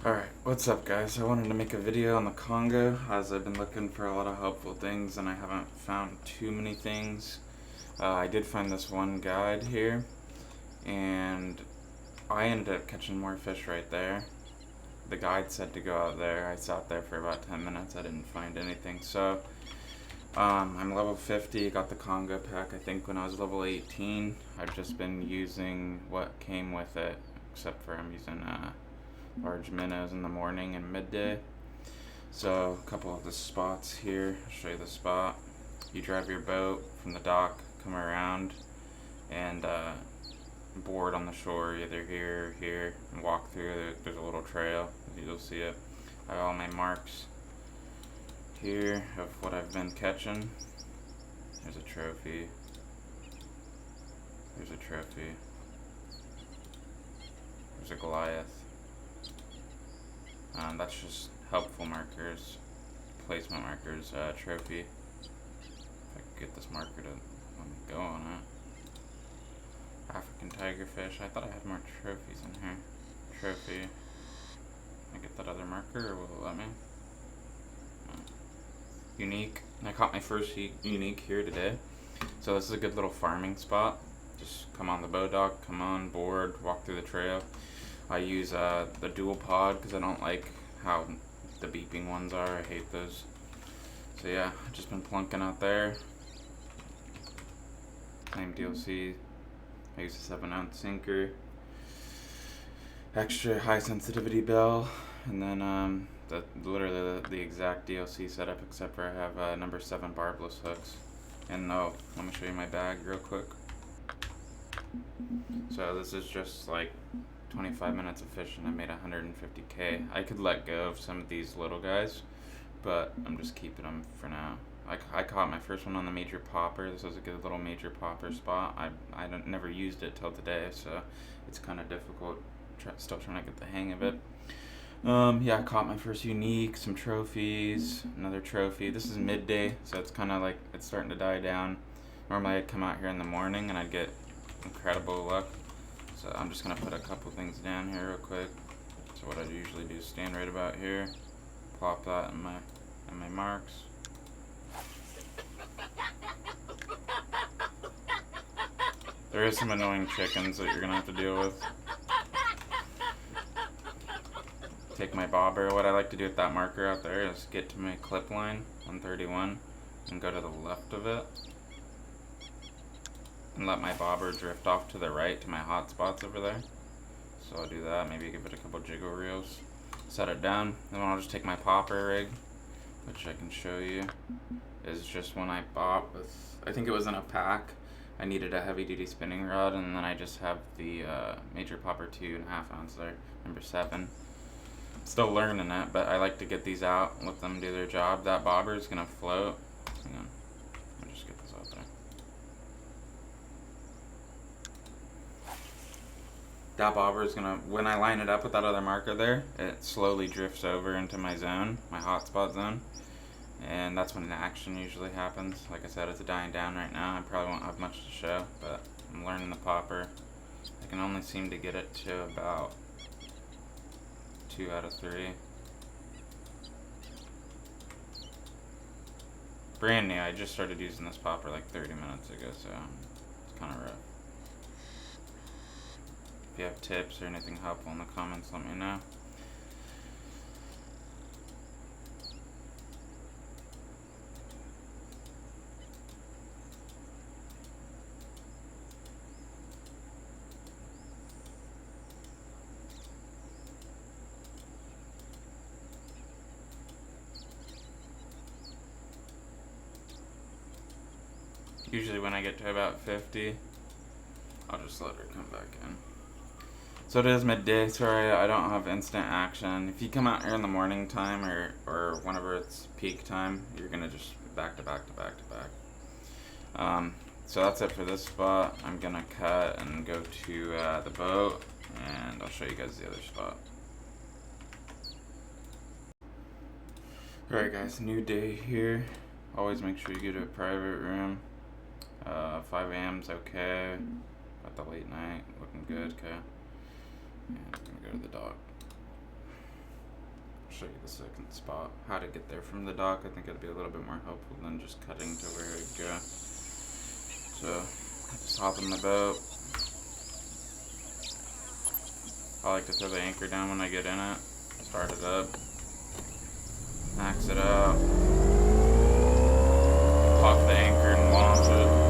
Alright, what's up guys? I wanted to make a video on the Congo as I've been looking for a lot of helpful things and I haven't found too many things. I did find this one guide here and I ended up catching more fish right there. The guide said to go out there. I sat there for about 10 minutes. I didn't find anything. So I'm level 50, got the Congo pack I think when I was level 18. I've just been using what came with it, except for I'm using large minnows in the morning and midday. So a couple of the spots here. I'll show you the spot. You drive your boat from the dock, come around, and board on the shore, either here or here, and walk through. There's a little trail. You'll see it. I have all my marks here of what I've been catching. There's a trophy. There's a trophy. There's a Goliath. That's just helpful markers, placement markers, trophy. If I could get this marker to let me go on it. African tigerfish. I thought I had more trophies in here. Trophy. Can I get that other marker or will it let me? No. Unique. I caught my first unique here today. So this is a good little farming spot. Just come on the boat dock, come on board, walk through the trail. I use the dual pod because I don't like how the beeping ones are. I hate those. So yeah, I've just been plunking out there. Same DLC. I use a 7-ounce sinker. Extra high sensitivity bell. And then literally the exact DLC setup except for I have number 7 barbless hooks. And no, let me show you my bag real quick. So this is just like 25 minutes of fishing. I made 150K. I could let go of some of these little guys, but I'm just keeping them for now. I caught my first one on the major popper. This was a good little major popper spot. I never used it till today, so it's kind of difficult. Still trying to get the hang of it. Yeah, I caught my first unique, some trophies, another trophy. This is midday, so it's kind of like it's starting to die down. Normally I'd come out here in the morning and I'd get incredible luck. So I'm just gonna put a couple things down here real quick. So what I usually do is stand right about here, plop that in my marks. There is some annoying chickens that you're gonna have to deal with. Take my bobber. What I like to do with that marker out there is get to my clip line, 131, and go to the left of it. And let my bobber drift off to the right to my hotspots over there. So I'll do that, maybe give it a couple jiggle reels. Set it down, then I'll just take my popper rig, which I can show you. Is just when I bought with, I think it was in a pack, I needed a heavy duty spinning rod, and then I just have the major popper 2.5 ounce there, number 7. Still learning it, but I like to get these out and let them do their job. That bobber is gonna float. Hang on, I'll just get this out there. That bobber is gonna, when I line it up with that other marker there, it slowly drifts over into my zone, my hotspot zone. And that's when the action usually happens. Like I said, it's dying down right now. I probably won't have much to show, but I'm learning the popper. I can only seem to get it to about 2 out of 3. Brand new, I just started using this popper like 30 minutes ago, so it's kind of rough. If you have tips or anything helpful in the comments, let me know. Usually when I get to about 50, I'll just let her come back in. So it is midday. Sorry, I don't have instant action. If you come out here in the morning time or whenever it's peak time, you're gonna just back to back to back to back. So that's it for this spot. I'm gonna cut and go to the boat, and I'll show you guys the other spot. Alright guys, new day here. Always make sure you get to a private room. 5 a.m.'s okay. Got the late night, looking good, okay. And I'm gonna go to the dock. show you the second spot, how to get there from the dock. I think it'd be a little bit more helpful than just cutting to where it go. So, just hop in the boat. I like to throw the anchor down when I get in it, start it up, max it out, pop the anchor and launch it.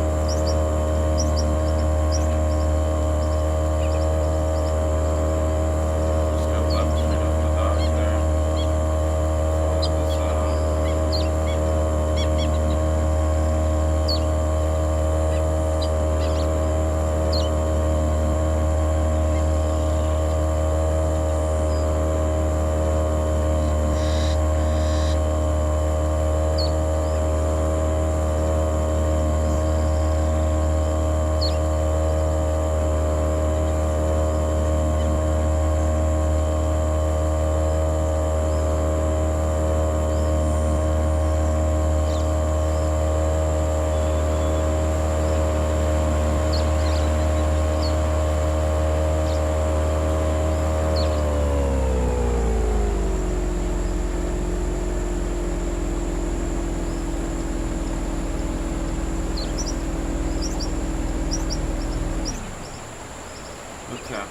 Okay.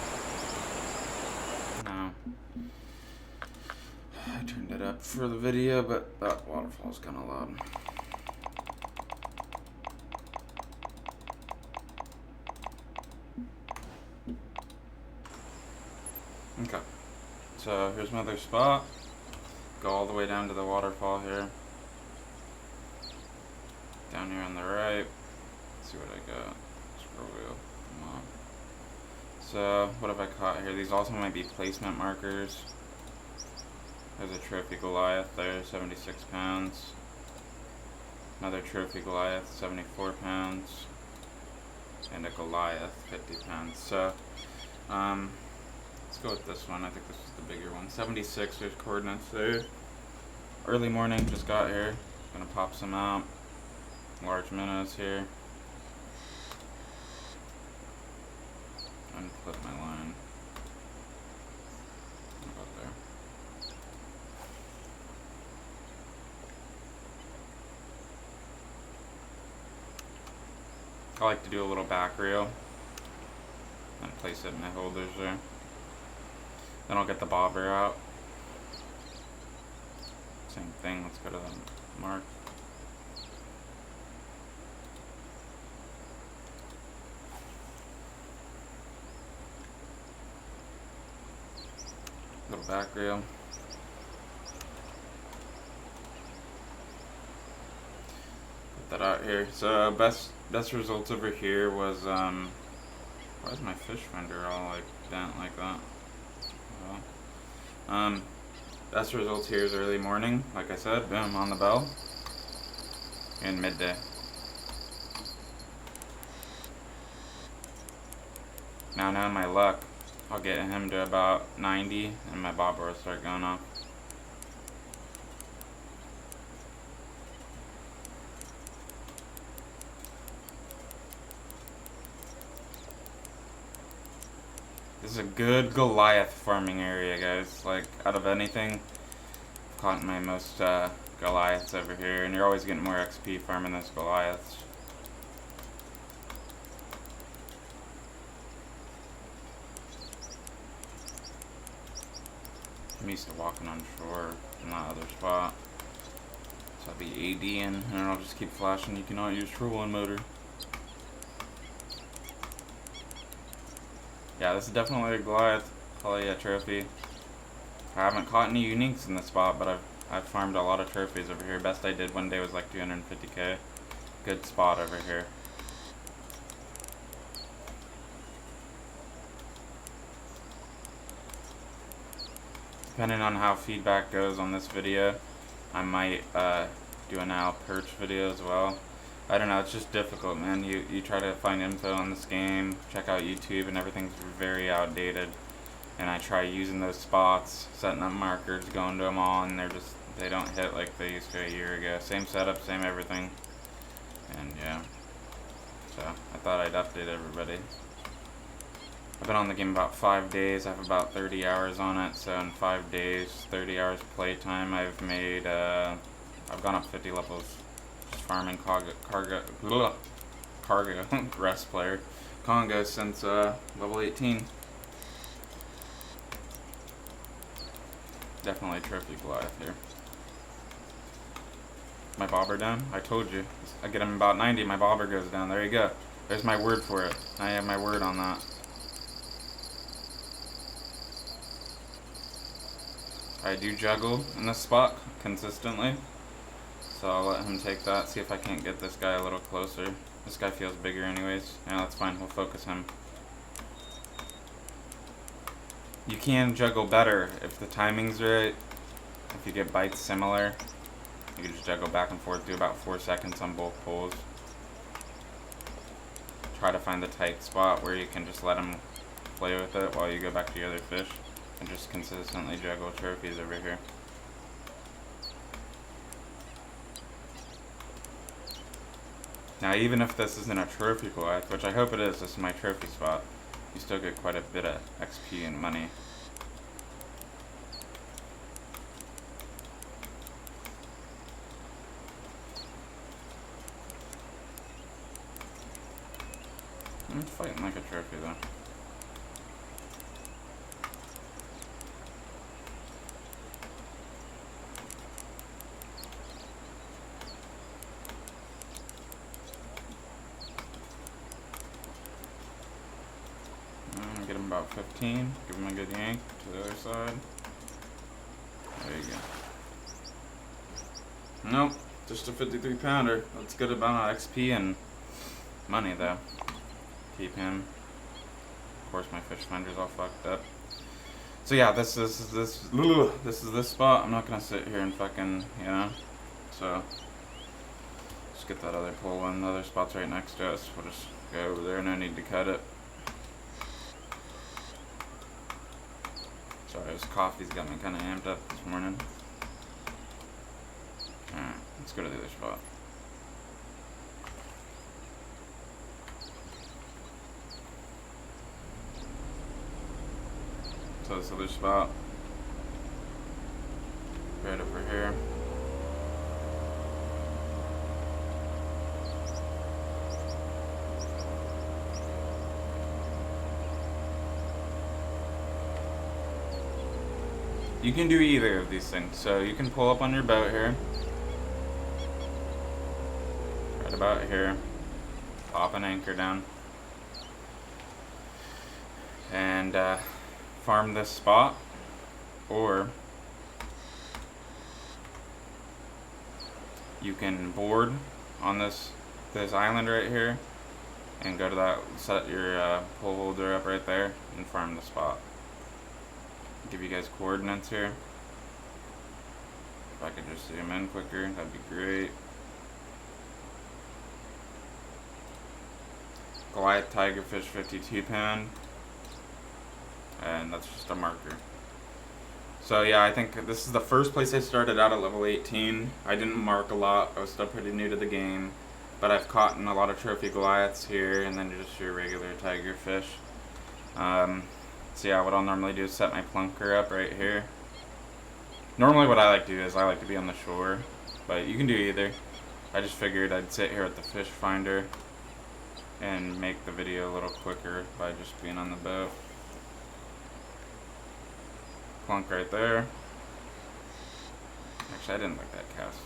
Now, I turned it up for the video, but that waterfall's kind of loud. Okay. So here's my other spot. Go all the way down to the waterfall here. Down here on the right. Let's see what I got. Scroll wheel. Come on. So, what have I caught here? These also might be placement markers. There's a trophy Goliath there, 76 pounds. Another trophy Goliath, 74 pounds. And a Goliath, 50 pounds. So, let's go with this one. I think this is the bigger one. 76, there's coordinates there. Early morning, just got here. Gonna pop some out. Large minnows here. Unclip my line. About there. I like to do a little back reel and place it in my holders there. Then I'll get the bobber out. Same thing, let's go to the mark. Little back reel. Put that out here. So best results over here was why is my fish finder all like bent like that? Well, best results here is early morning, like I said, boom, on the bell, and midday. Now knowing my luck, I'll get him to about 90 and my bobber will start going off. This is a good Goliath farming area, guys. Like, out of anything, I've caught my most Goliaths over here, and you're always getting more XP farming those Goliaths. I'm used to walking on shore from that other spot. So I'll be ADing, and I'll just keep flashing. You cannot use trolling motor. Yeah, this is definitely a Goliath, probably a trophy. I haven't caught any uniques in this spot, but I've farmed a lot of trophies over here. Best I did one day was like 250k. Good spot over here. Depending on how feedback goes on this video, I might do an owl perch video as well. I don't know, it's just difficult, man. You try to find info on this game, check out YouTube, and everything's very outdated. And I try using those spots, setting up markers, going to them all, and they don't hit like they used to a year ago. Same setup, same everything. And yeah, so I thought I'd update everybody. I've been on the game about 5 days. I have about 30 hours on it, so in 5 days, 30 hours playtime, I've made, I've gone up 50 levels just farming cargo rest player Congo since level 18. Definitely trophy Goliath here. My bobber down? I told you. I get him about 90, my bobber goes down. There you go. There's my word for it. I have my word on that. I do juggle in this spot consistently. So I'll let him take that, see if I can't get this guy a little closer. This guy feels bigger anyways. Yeah, that's fine, we'll focus him. You can juggle better if the timing's right. If you get bites similar, you can just juggle back and forth, do about 4 seconds on both poles. Try to find the tight spot where you can just let him play with it while you go back to your other fish. And just consistently juggle trophies over here. Now even if this isn't a trophy Goliath, which I hope it is, this is my trophy spot, you still get quite a bit of XP and money. I'm fighting like a trophy though. Get him about 15. Give him a good yank to the other side. There you go. Nope, just a 53 pounder. That's good amount of XP and money though. Keep him. Of course, my fish finder's all fucked up. So yeah, this is this spot. I'm not gonna sit here and fucking, you know. So just get that other pole one. The other spot's right next to us. We'll just go over there. No need to cut it. Sorry, this coffee's got me kind of amped up this morning. Alright, let's go to the other spot. So this other spot, right over here. You can do either of these things. So you can pull up on your boat here, right about here, pop an anchor down, and farm this spot, or you can board on this island right here and go to that, set your pole holder up right there and farm the spot. Give you guys coordinates here. If I could just zoom in quicker, that'd be great. Goliath Tigerfish 52 pound. And that's just a marker. So yeah, I think this is the first place I started out at level 18. I didn't mark a lot. I was still pretty new to the game. But I've caught in a lot of trophy Goliaths here, and then just your regular tigerfish. So yeah, what I'll normally do is set my plunker up right here. Normally what I like to do is I like to be on the shore, but you can do either. I just figured I'd sit here at the fish finder and make the video a little quicker by just being on the boat. Plunk right there. Actually, I didn't like that cast.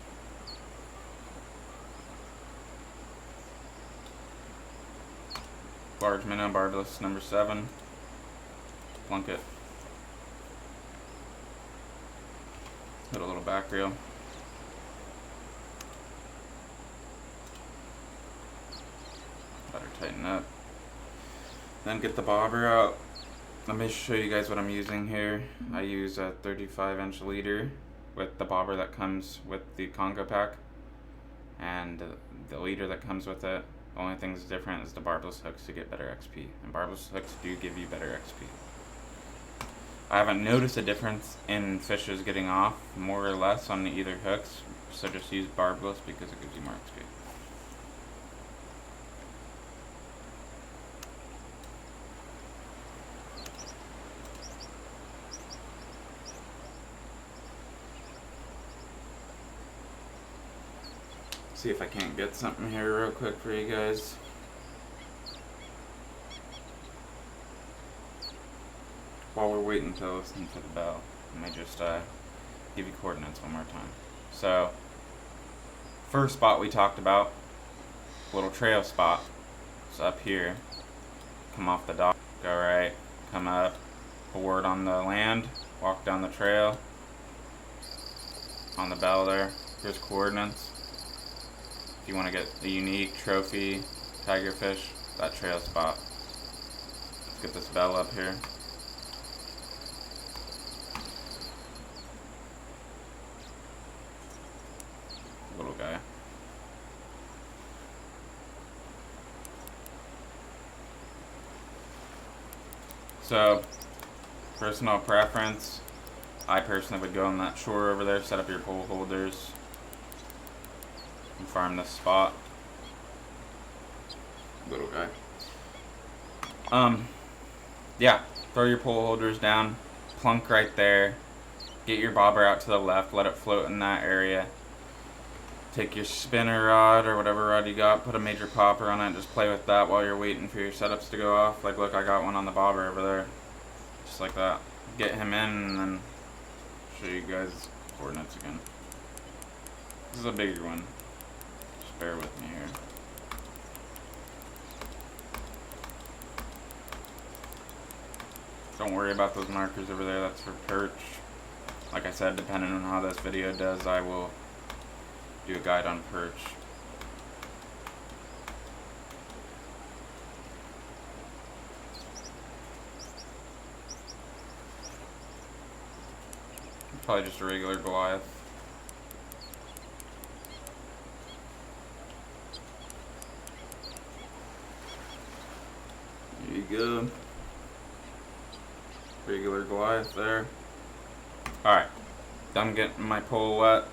Large minnow, barbless, number 7. Plunk it. Hit a little back reel. Better tighten up. Then get the bobber out. Let me show you guys what I'm using here. I use a 35-inch leader with the bobber that comes with the Congo pack, and the leader that comes with it. The only thing that's different is the barbless hooks to get better XP, and barbless hooks do give you better XP. I haven't noticed a difference in fishes getting off more or less on either hooks, so just use barbless because it gives you more XP. See if I can't get something here real quick for you guys. While we're waiting to listen to the bell, let me just give you coordinates one more time. So, first spot we talked about, little trail spot. It's up here. Come off the dock, go right, come up, board on the land, walk down the trail. On the bell there, here's coordinates. If you want to get the unique trophy tigerfish, that trail spot. Let's get this bell up here. Little guy. So, personal preference, I personally would go on that shore over there, set up your pole holders, and farm this spot. Little guy. Yeah, throw your pole holders down, plunk right there, get your bobber out to the left, let it float in that area. Take your spinner rod or whatever rod you got, put a major popper on it, just play with that while you're waiting for your setups to go off. Like, look, I got one on the bobber over there. Just like that. Get him in and then show you guys coordinates again. This is a bigger one. Just bear with me here. Don't worry about those markers over there, that's for perch. Like I said, depending on how this video does, I will do a guide on perch. Probably just a regular Goliath. There you go. Regular Goliath there. Alright, done getting my pole wet.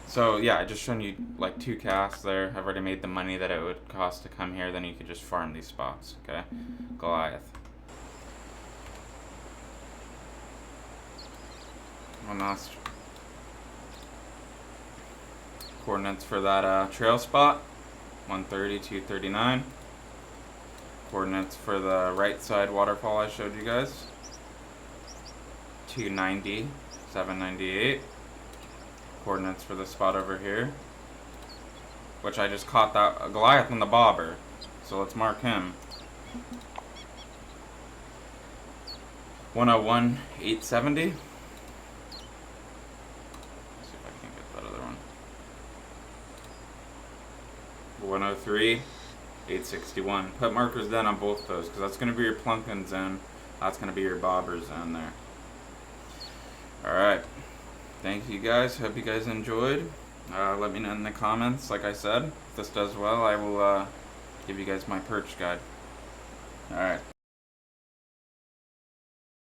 So yeah, I just shown you like 2 casts there. I've already made the money that it would cost to come here, then you could just farm these spots, okay? Goliath. One last coordinates for that trail spot, 130, 239. Coordinates for the right side waterfall I showed you guys, 290, 798. Coordinates for the spot over here, which I just caught that Goliath on the bobber, so let's mark him. 101, 870. Let's see if I can get that other one. 103, 861. Put markers then on both those, because that's going to be your plunking zone. That's going to be your bobber zone there. Alright. Thank you guys. Hope you guys enjoyed. Let me know in the comments. Like I said, if this does well, I will give you guys my perch guide. Alright.